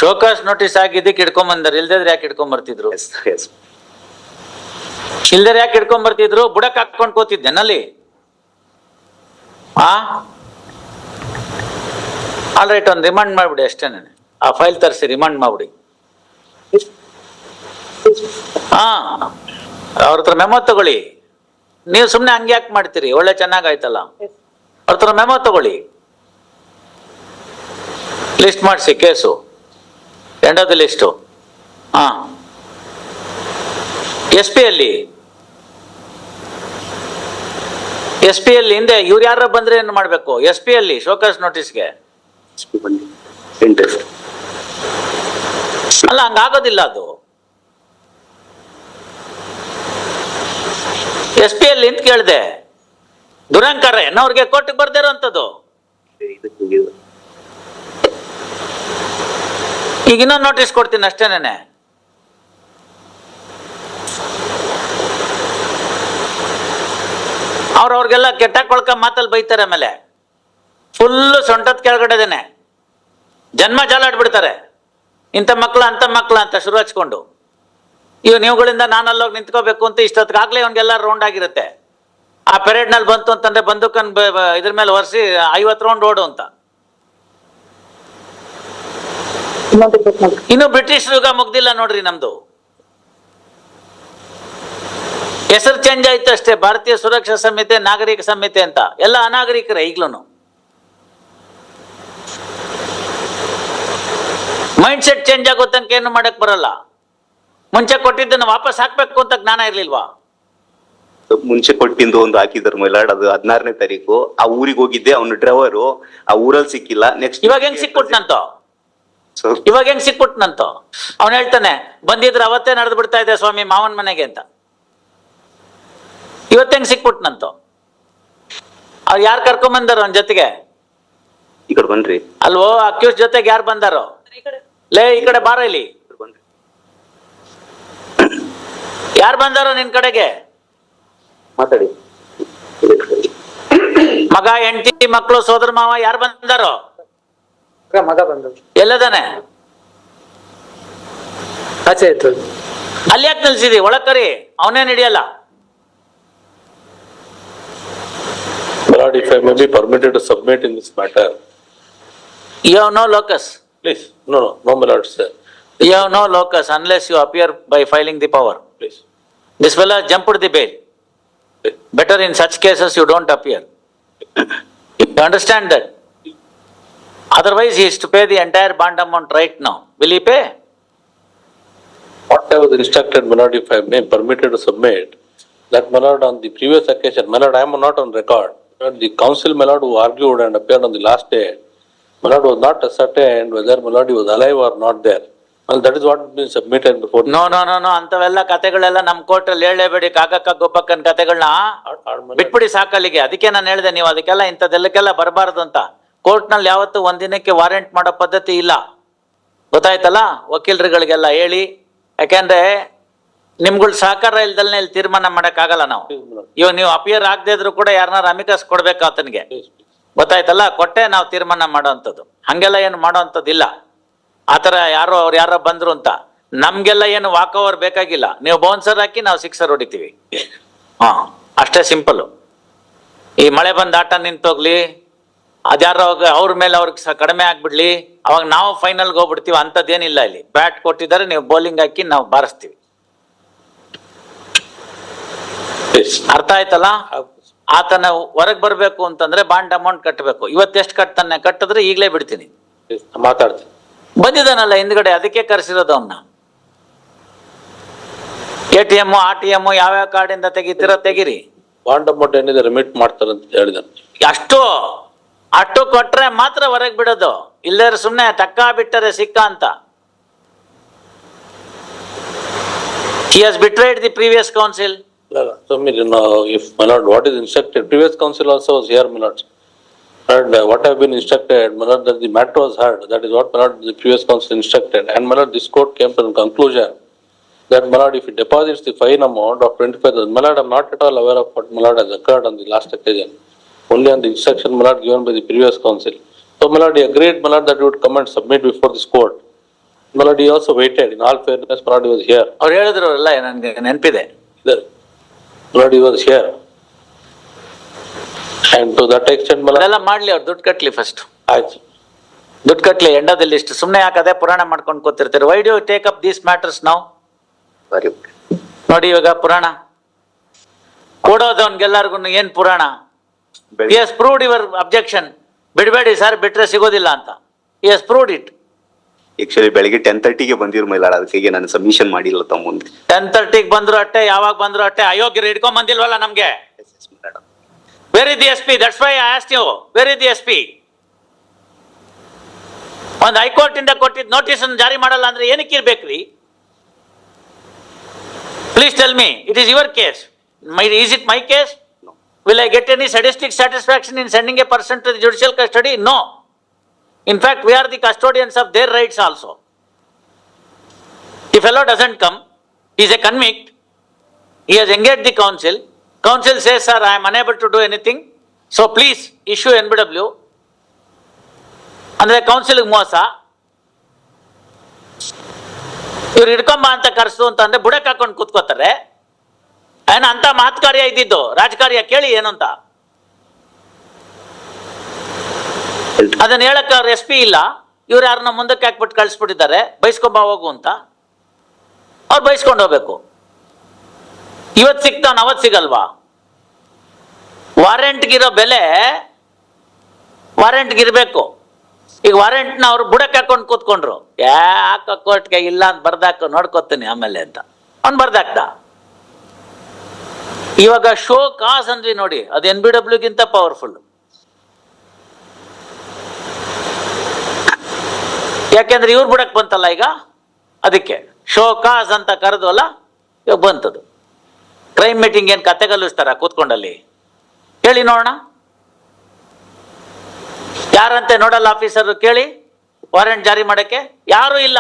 Show cause notice ಆಗಿದ್ದಕ್ಕೆ ಇಟ್ಕೊಂಬಂದಾರ, ಇಲ್ದಿದ್ರೆ ಯಾಕೆ ಇಟ್ಕೊಂಬರ್ತಿದ್ರು? Yes, yes. ಇಲ್ದರೆ ಯಾಕೆ ಇಟ್ಕೊಂಬರ್ತಿದ್ರು? ಬುಡಕ್ ಹಾಕೊಂಡ್ ಕೂತಿದ್ದೇನಲ್ಲಿ. ಆಲ್ ರೈಟ್, ಒಂದು ರಿಮಾಂಡ್ ಮಾಡ್ಬಿಡಿ ಅಷ್ಟೇನೆ. ಆ ಫೈಲ್ ತರಿಸಿ ರಿಮಾಂಡ್ ಮಾಡ್ಬಿಡಿ. ಅವ್ರ ಹತ್ರ ಮೆಮೊ ತಗೊಳ್ಳಿ. ನೀವು ಸುಮ್ನೆ ಹಂಗೆ ಯಾಕೆ ಮಾಡ್ತೀರಿ? ಒಳ್ಳೆ ಚೆನ್ನಾಗಾಯ್ತಲ್ಲ. ಅವ್ರ ಹತ್ರ ಮೆಮೊ ತಗೊಳ್ಳಿ, ಲಿಸ್ಟ್ ಮಾಡಿಸಿ case, end of the list. S P ಅಲ್ಲಿ ಹಿಂದೆ ಇವ್ರು ಯಾರ ಬಂದ್ರೆ ಏನು ಮಾಡ್ಬೇಕು? ಎಸ್ ಪಿ ಅಲ್ಲಿ ಶೋಕಾಸ್ ನೋಟಿಸ್ಗೆ ಅಲ್ಲ, ಹಂಗಾಗೋದಿಲ್ಲ ಅದು. ಎಸ್ ಪಿ ಅಲ್ಲಿ ನಿಂತ ಕೇಳ್ದೆ, ದುರಂಕಾರ ಏನವ್ರಿಗೆ ಕೋರ್ಟಿಗೆ ಬರ್ದಿರೋಂಥದ್ದು. ಈಗ ಇನ್ನೊಂದು ನೋಟಿಸ್ ಕೊಡ್ತೀನಿ ಅಷ್ಟೇನೆ. ಅವ್ರಿಗೆಲ್ಲ ಕೆಟ್ಟಾಕೊಳ್ಕ ಮಾತಲ್ಲಿ ಬೈತಾರೆ. ಆಮೇಲೆ ಫುಲ್ ಸೊಂಟದ ಕೆಳಗಡೆದೇನೆ ಜನ್ಮ ಜಾಲಾಡ್ಬಿಡ್ತಾರೆ. ಇಂಥ ಮಕ್ಳ ಅಂತ ಮಕ್ಳ ಅಂತ ಶುರು ಹಚ್ಕೊಂಡು, ನೀವುಗಳಿಂದ ನಾನಲ್ಲೋಗಿ ನಿಂತ್ಕೋಬೇಕು ಅಂತ ಇಷ್ಟೊತ್ತಿಗಾಗ್ಲೇ ಅವ್ನಿಗೆಲ್ಲ ರೌಂಡ್ ಆಗಿರುತ್ತೆ. ಆ ಪೆರೇಡ್ ನಲ್ಲಿ ಬಂತು ಅಂತಂದ್ರೆ ಬಂದೂಕನ್ ಇದ್ರ ಮೇಲೆ ಒರೆಸಿ 50 ರೌಂಡ್ ಓಡು ಅಂತ. ಇನ್ನು ಬ್ರಿಟಿಷ್ ಯುಗ ಮುಗ್ದಿಲ್ಲ ನೋಡ್ರಿ ನಮ್ದು. ಹೆಸರು ಚೇಂಜ್ ಆಯ್ತು ಅಷ್ಟೇ. ಭಾರತೀಯ ಸುರಕ್ಷಾ ಸಂಹಿತೆ, ನಾಗರಿಕ ಸಂಹಿತೆ ಅಂತ. ಎಲ್ಲ ಅನಾಗರಿಕರೇ ಈಗ್ಲೂ. ಮೈಂಡ್ ಸೆಟ್ ಚೇಂಜ್ ಆಗೋ ತನಕ ಏನು ಮಾಡಕ್ ಬರಲ್ಲ. ಮುಂಚೆ ಕೊಟ್ಟಿದ್ದನ್ನು ವಾಪಸ್ ಹಾಕ್ಬೇಕು ಅಂತ ಜ್ಞಾನ ಇರ್ಲಿಲ್ವಾ? ಮುಂಚೆ ಕೊಟ್ಟಿದ್ದು ಒಂದು ಹಾಕಿದ್ರು ಮೈಲಾಡ್, ಅದು 16ನೇ ತಾರೀಕು. ಆ ಊರಿಗೆ ಹೋಗಿದ್ದೆ, ಅವ್ನ ಡ್ರೈವರು ಆ ಊರಲ್ಲಿ ಸಿಕ್ಕಿಲ್ಲ. ನೆಕ್ಸ್ಟ್ ಇವಾಗ ಹೆಂಗ್ ಸಿಕ್ಬಿಟ್ನಂತೋ? ಅವ್ನು ಹೇಳ್ತಾನೆ, ಬಂದಿದ್ರೆ ಅವತ್ತೇ ನಡೆದು ಬಿಡ್ತಾ ಇದೆ ಸ್ವಾಮಿ ಮಾವನ್ ಮನೆಗೆ ಅಂತ. ಇವತ್ತೆಂಗ್ ಸಿಕ್ಬಿಟ್ನಂತೋ? ಅವ್ರು ಯಾರು ಕರ್ಕೊಂಡ್ ಬಂದಾರೋ ಅವನ ಜೊತೆಗೆ? ಈ ಕಡೆ ಬನ್ರಿ. ಅಲ್ವೋ, ಅಕ್ಯೂಸ್ ಜೊತೆಗೆ ಯಾರು ಬಂದಾರೋ? ಲೇ, ಈ ಕಡೆ ಬಾರ ಇಲ್ಲಿ. ಯಾರು ಬಂದಾರೋ ನಿನ್ ಕಡೆಗೆ? ಮಾತಾಡಿ. ಮಗ, ಹೆಂಡತಿ, ಮಕ್ಕಳು, ಸೋದರ ಮಾವ ಯಾರು ಬಂದಾರೋ? ಮಗ ಬಂದ. ಎಲ್ಲದಾನೆ? ಆಚೆ ಆಯ್ತು. ಅಲ್ಲಿ ಯಾಕೆ ನಿಲ್ಸಿದಿ? ಒಳಗ್ ಕರಿ, ಅವನೇನ್ ಹಿಡಿಯಲ್ಲ. Lord, if I may be permitted to submit in this matter. You have no locus. Please, no, my lord, sir. You have no locus unless you appear by filing the power. Please. This fellow jumped the bail. Better in such cases you don't appear. You understand that? Otherwise he is to pay the entire bond amount right now. Will he pay? What I was instructed, my lord, if I may permitted to submit, that my lord on the previous occasion, my lord, I am not on record. The counsel, my lord, who argued and appeared on the last day, my lord, was not ascertained whether my lord he was alive or not there. Well, that is what has been submitted before. No. ಅಂತವೆಲ್ಲ ಕತೆಗಳೆಲ್ಲ ನಮ್ court ಅಲ್ಲಿ ಹೇಳಲೇಬೇಡಿ. ಕಾಗಕ್ಕ ಗೋಪಕ್ಕನ್ ಕತೆಗಳನ್ನ ಬಿಟ್ಬಿಡಿ ಸಾಕಲ್ಲಿಗೆ. ಅದಕ್ಕೆ ನಾನು ಹೇಳ್ದೆ, ನೀವು ಅದಕ್ಕೆಲ್ಲ ಇಂಥದೆಲ್ಲಕ್ಕೆಲ್ಲ ಬರಬಾರ್ದು ಅಂತ. ಕೋರ್ಟ್ ನಲ್ಲಿ ಯಾವತ್ತು ಒಂದಿನಕ್ಕೆ ವಾರೆಂಟ್ ಮಾಡೋ ಪದ್ಧತಿ ಇಲ್ಲ, ಗೊತ್ತಾಯ್ತಲ್ಲ? ವಕೀಲರುಗಳಿಗೆಲ್ಲ ಹೇಳಿ. ಯಾಕೆಂದ್ರೆ ನಿಮ್ಗಳ ಸಹಕಾರ ಇಲ್ದಲ್ನೇ ಇಲ್ಲಿ ತೀರ್ಮಾನ ಮಾಡಕ್ ಆಗಲ್ಲ ನಾವು. ಇವಾಗ ನೀವು ಅಪಿಯರ್ ಆಗದೆ ಇದ್ರು ಕೂಡ ಯಾರನ್ನಾರು ಅಮಿಕಸ್ ಕೊಡ್ಬೇಕು ಆತನಿಗೆ, ಗೊತ್ತಾಯ್ತಲ್ಲ? ಕೊಟ್ಟೆ ನಾವು ತೀರ್ಮಾನ ಮಾಡೋವಂಥದ್ದು. ಹಂಗೆಲ್ಲ ಏನು ಮಾಡೋವಂಥದ್ದಿಲ್ಲ. ಆತರ ಅವ್ರು ಯಾರೋ ಬಂದ್ರು ಅಂತ ನಮ್ಗೆಲ್ಲ ಏನು ವಾಕ್ ಓವರ್ ಬೇಕಾಗಿಲ್ಲ. ನೀವು ಬೌನ್ಸರ್ ಹಾಕಿ ನಾವು ಸಿಕ್ಸರ್ ಹೊಡಿತೀವಿ. ಅಷ್ಟೇ ಸಿಂಪಲ್. ಈ ಮಳೆ ಬಂದ ಆಟ ನಿಂತೋಗ್ಲಿ, ಅದ್ಯಾರೋ ಅವ್ರ ಮೇಲೆ ಅವ್ರಿಗೆ ಕಡಿಮೆ ಆಗ್ಬಿಡ್ಲಿ, ಅವಾಗ ನಾವು ಫೈನಲ್ಗೆ ಹೋಗ್ಬಿಡ್ತೀವಿ. ಅಂಥದ್ದೇನಿಲ್ಲ ಇಲ್ಲಿ. ಬ್ಯಾಟ್ ಕೊಟ್ಟಿದ್ದಾರೆ, ನೀವು ಬೌಲಿಂಗ್ ಹಾಕಿ ನಾವು ಬಾರಿಸ್ತೀವಿ. ಅರ್ಥ ಆಯ್ತಲ್ಲ? ಆತನ ಹೊರಗ್ ಬರ್ಬೇಕು ಅಂತಂದ್ರೆ ಬಾಂಡ್ ಅಮೌಂಟ್ ಕಟ್ಟಬೇಕು. ಇವತ್ತೆಷ್ಟು ಕಟ್ತಾನೆ? ಕಟ್ಟಿದ್ರೆ ಈಗಲೇ ಬಿಡ್ತೀನಿ. ಮಾತಾಡ್ತೀನಿ. ಬಂದಿದ್ದಾನಲ್ಲ ಹಿಂದ್ಗಡೆ, ಅದಕ್ಕೆ ಕರೆಸಿರೋದು ಅವನ್ನ. ATM, RTM ಯಾವ್ಯಾವ ಕಾರ್ಡಿಂದ ತೆಗಿತೀರೋ ತೆಗಿರಿ. ಬಾಂಡ್ ಅಮೌಂಟ್ ಏನಿದೆ ರಿಮಿಟ್ ಮಾಡ್ತಾರೆ ಅಂತ ಹೇಳಿದಾನೆ. ಅಷ್ಟು ಕೊಟ್ರೆ ಮಾತ್ರ ಹೊರಗೆ ಬಿಡೋದು. ಇಲ್ಲೇ ಸುಮ್ನೆ ಟಕ್ಕ ಬಿಟ್ಟರೆ ಸಿಕ್ಕ ಅಂತ. He has betrayed the previous council. So, if my lord, what is instructed, previous council also was here, my lord. And what have been instructed, my lord, that the matter was heard. That is what my lord, the previous council instructed. And my lord, this court came to the conclusion that my lord, if it deposits the fine amount of 25,000, my lord, I am not at all aware of what my lord has occurred on the last occasion. Only on the instruction, my lord, given by the previous council. So, my lord, he agreed, my lord, that he would come and submit before this court. My lord, he also waited. In all fairness, my lord, he was here. ಅವ್ರು ಹೇಳಿದ್ರು ಅಲ್ಲ, ನನ್ಗೆ ನೆನಪಿದೆ. My lord, he was here. And to that extent, my lord, ಅದೆಲ್ಲ ಮಾಡ್ಲಿ, ಅವ್ರು ದುಡ್ಡು ಕಟ್ಲಿ ಫಸ್ಟ್. ಆಯ್ತು. ದುಡ್ಡು ಕಟ್ಲಿ, ಎಂಡದಲ್ಲಿ ಇಷ್ಟು ಸುಮ್ನೆ ಯಾಕದೆ ಪುರಾಣ ಮಾಡ್ಕೊಂಡು ಕೂತಿರ್ತೀರಿ. Why do you take up these matters ನಾವು? ಸರಿ. ನೋಡಿ ಇವಾಗ ಪುರಾಣ ಕೊಡೋದವನ್ಗೆಲ್ಲರಿಗೂ ಏನ್ ಪುರಾಣ? he has proved your objection. ಬಿಡಬೇಡಿ ಸರ್, ಬಿಟ್ರೆ ಸಿಗೋದಿಲ್ಲ ಅಂತ. he has proved it. Actually ಬೆಳಿಗ್ಗೆ 10:30ಗೆ ಬಂದಿರು ಮೈಲಾಡ್, ಅದಕ್ಕೆ ನಾನು ಸಬ್ಮಿಷನ್ ಮಾಡಿಲ್ಲ ತಮ್ಮ ಮುಂದೆ. 10:30 ಬಂದ್ರು ಅಟ್ಟೆ, ಯಾವಾಗ ಬಂದ್ರು ಅಟ್ಟೆ. ಅಯೋಗ್ಯರು ಹಿಡ್ಕೊಂಡ್ ಬಂದಿಲ್ವಲ್ಲ ನಮ್ಗೆ. Where is the S P? That's why I asked you, where is the S P? ಒಂದು ಹೈಕೋರ್ಟ್ ಇಂದ ಕೊಟ್ಟಿದ್ದ ನೋಟಿಸ್ ಅನ್ನು ಜಾರಿ ಮಾಡಲ್ಲ ಅಂದ್ರೆ ಏನಕ್ಕೆ ಇರ್ಬೇಕ್ರಿ? Please tell me, it is your case. Is it my case? No. Will I get any sadistic satisfaction in sending a person to the judicial custody? No. In fact, we are the custodians of their rights also. If fellow doesn't come, he is a convict, he has engaged the council, council says, sir, I am unable to do anything, so please issue NBW. ಅಂದ್ರೆ council ಮೋಸ. ಇವ್ರು ಹಿಡ್ಕೊಂಬ ಅಂತ ಕರ್ಸು ಅಂತಂದ್ರೆ ಬುಡಕ್ ಹಾಕೊಂಡು ಕೂತ್ಕೋತಾರೆ. ಏನ ಅಂತ ಮಾತುಕಾರ್ಯ ಇದ್ದಿದ್ದು, ರಾಜಕಾರ್ಯ ಕೇಳಿ ಏನು ಅಂತ. ಅದನ್ನ ಹೇಳಕ್ ಅವ್ರ ಎಸ್ ಪಿ ಇಲ್ಲ, ಇವ್ರು ಯಾರನ್ನ ಮುಂದಕ್ಕೆ ಹಾಕ್ಬಿಟ್ಟು ಕಳ್ಸಿಬಿಟ್ಟಿದ್ದಾರೆ, ಬೈಸ್ಕೊಂಬ ಹೋಗು ಅಂತ. ಅವ್ರು ಬೈಸ್ಕೊಂಡು ಹೋಗ್ಬೇಕು. ಇವತ್ ಸಿಗ್ತಾನ, ಅವತ್ ಸಿಗಲ್ವಾ? ವಾರೆಂಟ್ಗಿರೋ ಬೆಲೆ ವಾರೆಂಟ್ಗಿರ್ಬೇಕು. ಈಗ ವಾರೆಂಟ್ನ ಅವ್ರು ಬುಡಕ್ ಹಾಕೊಂಡು ಕೂತ್ಕೊಂಡ್ರು. ಯಾಕ ಕೋರ್ಟ್ಗೆ ಇಲ್ಲ ಅಂತ ಬರ್ದಾಕ ನೋಡ್ಕೋತೀನಿ ಆಮೇಲೆ ಅಂತ ಅವ್ನು ಬರ್ದಾಕ್ದ. ಇವಾಗ ಶೋ ಕಾಸ್ ಅಂದ್ವಿ ನೋಡಿ, ಅದು NBW ಗಿಂತ ಪವರ್ಫುಲ್. ಯಾಕೆಂದ್ರೆ ಇವ್ರು ಬಿಡಕ್ ಬಂತಲ್ಲ ಈಗ, ಅದಕ್ಕೆ ಶೋ ಕಾಸ್ ಅಂತ ಕರೆದ್ವಲ್ಲ, ಇವಾಗ ಬಂತದು. ಕ್ರೈಮ್ ಮೀಟಿಂಗ್ ಏನ್ ಕತೆ ಕಲಿಸ್ತಾರ ಕೂತ್ಕೊಂಡಲ್ಲಿ? ಹೇಳಿ ನೋಡೋಣ. ಯಾರಂತೆ ನೋಡಲ್ ಆಫೀಸರ್ ಕೇಳಿ ವಾರೆಂಟ್ ಜಾರಿ ಮಾಡಕ್ಕೆ? ಯಾರು ಇಲ್ಲ.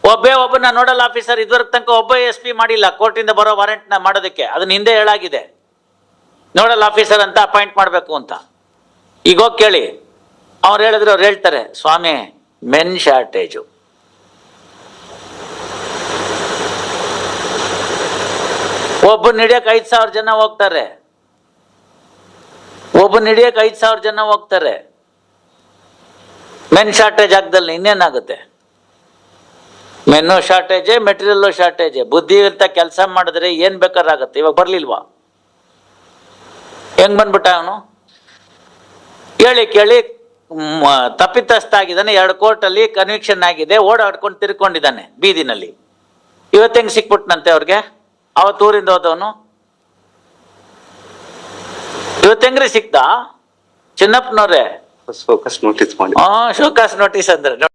ಒಬ್ಬನ ನೋಡಲ್ ಆಫೀಸರ್ ಇದುವರೆಗೆ ತನಕ ಒಬ್ಬ SP ಮಾಡಿಲ್ಲ ಕೋರ್ಟಿಂದ ಬರೋ ವಾರೆಂಟ್ ನ ಮಾಡೋದಕ್ಕೆ. ಅದನ್ನ ಹಿಂದೆ ಹೇಳಾಗಿದೆ, ನೋಡಲ್ ಆಫೀಸರ್ ಅಂತ ಅಪಾಯಿಂಟ್ ಮಾಡ್ಬೇಕು ಅಂತ. ಈಗ ಹೋಗಿ ಕೇಳಿ, ಅವ್ರು ಹೇಳಿದ್ರೆ ಅವ್ರು ಹೇಳ್ತಾರೆ, ಸ್ವಾಮಿ ಮೆನ್ ಶಾರ್ಟೇಜು. ಒಬ್ಬನ ಹಿಡಿಯಕ್ 5,000 ಜನ ಹೋಗ್ತಾರೆ. ಒಬ್ಬನ ಹಿಡಿಯಕ್ 5,000 ಜನ ಹೋಗ್ತಾರೆ. ಮೆನ್ ಶಾರ್ಟೇಜ್ ಆಗದಲ್ಲಿ ಇನ್ನೇನಾಗುತ್ತೆ? ಮೆನ್ನು ಶಾರ್ಟೇಜೆ, ಮೆಟೀರಿಯಲ್ ಶಾರ್ಟೇಜೆ. ಬುದ್ಧಿ ಅಂತ ಕೆಲಸ ಮಾಡಿದ್ರೆ ಏನ್ ಬೇಕಾರಾಗತ್ತೆ. ಇವಾಗ ಬರ್ಲಿಲ್ವಾ? ಹೆಂಗ್ ಬಂದ್ಬಿಟ್ಟ ಅವನು? ಕೇಳಿ ತಪ್ಪಿತಸ್ಥ ಆಗಿದ್ದಾನೆ, 2 ಕೋರ್ಟಲ್ಲಿ ಕನ್ವಿಕ್ಷನ್ ಆಗಿದೆ, ಓಡಾಡ್ಕೊಂಡು ತಿರ್ಕೊಂಡಿದ್ದಾನೆ ಬೀದಿನಲ್ಲಿ. ಇವತ್ತು ಹೆಂಗ್ ಸಿಕ್ಬಿಟ್ನಂತೆ ಅವ್ರಿಗೆ? ಅವತ್ತು ಊರಿಂದ ಹೋದವನು ಇವತ್ತು ಹೆಂಗ್ರಿ ಸಿಕ್ತಾ? ಚಿನ್ನಪ್ಪನವ್ರೆ, ಫೋಕಸ್ ನೋಟಿಸ್ ಮಾಡಿ. ಶೋಕಾಸ್ ನೋಟಿಸ್ ಅಂದ್ರೆ